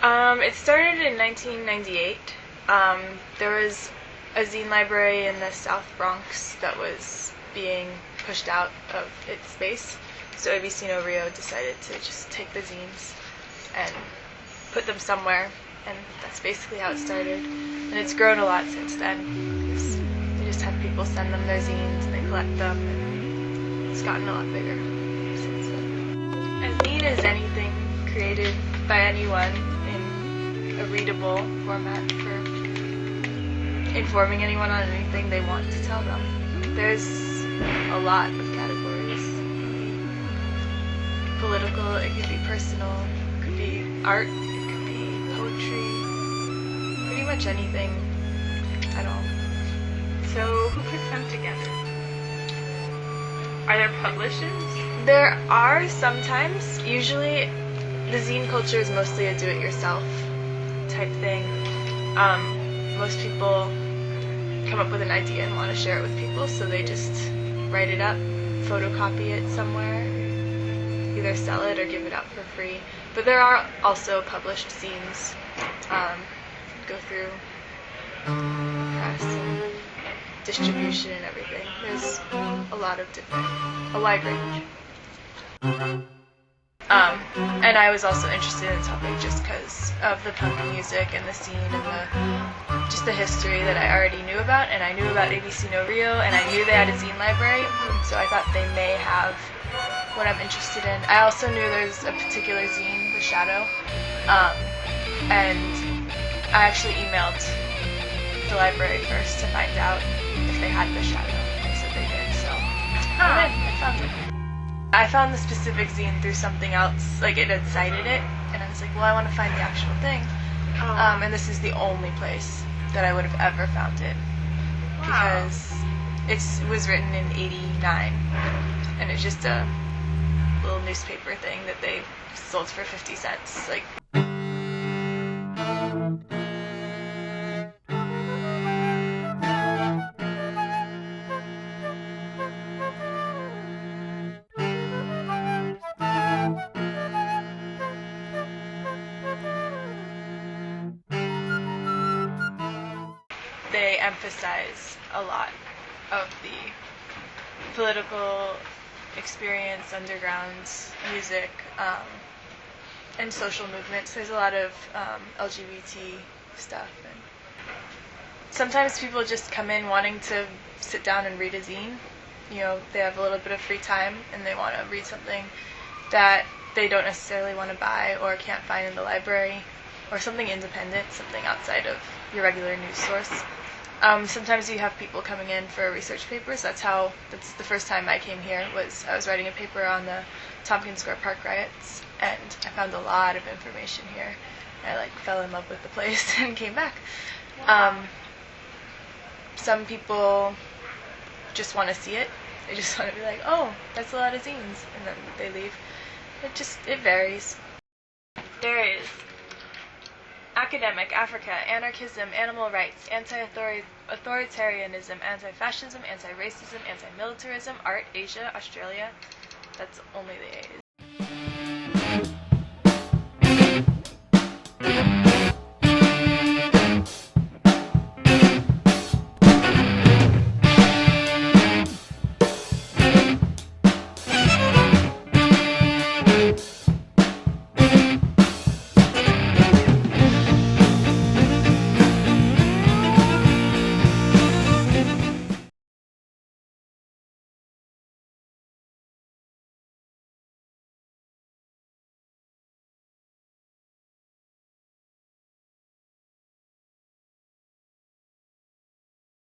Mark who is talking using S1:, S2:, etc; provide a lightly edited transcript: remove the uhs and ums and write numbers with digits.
S1: It started in 1998. There was a zine library in the South Bronx that was being pushed out of its space. So ABC No Rio decided to just take the zines and put them somewhere, and that's basically how it started. And it's grown a lot since then. They just have people send them their zines and they collect them, and it's gotten a lot bigger since then. A zine is anything created by anyone in a readable format for informing anyone on anything they want to tell them. There's a lot of categories. Political, it could be personal, it could be art, it could be poetry, pretty much anything at all.
S2: So who puts them together? Are there publishers?
S1: There are sometimes. Usually the zine culture is mostly a do-it-yourself type thing. Most people come up with an idea and want to share it with people, so they just write it up, photocopy it somewhere, either sell it or give it out for free. But there are also published zines, go through press and distribution and everything. There's a lot of a wide range. And I was also interested in the topic just because of the punk music and the scene and just the history that I already knew about, and I knew about ABC No Rio, and I knew they had a zine library, so I thought they may have what I'm interested in. I also knew there's a particular zine, The Shadow, and I actually emailed the library first to find out if they had The Shadow. They said they did, so I found it. I found the specific zine through something else, like it had cited it, and I was like, well, I want to find the actual thing. And this is the only place that I would have ever found it, because it was written in '89, and it's just a little newspaper thing that they sold for 50 cents. Like, they emphasize a lot of the political experience, underground music, and social movements. There's a lot of LGBT stuff. And sometimes people just come in wanting to sit down and read a zine. You know, they have a little bit of free time and they want to read something that they don't necessarily want to buy or can't find in the library, or something independent, something outside of your regular news source. Sometimes you have people coming in for research papers. That's the first time I came here. I was writing a paper on the Tompkins Square Park riots, and I found a lot of information here. I fell in love with the place and came back. Some people just want to see it. They just want to be like, oh, that's a lot of zines, and then they leave. It varies. There is academic, Africa, anarchism, animal rights, anti-authoritarianism, anti-fascism, anti-racism, anti-militarism, art, Asia, Australia. That's only the A's.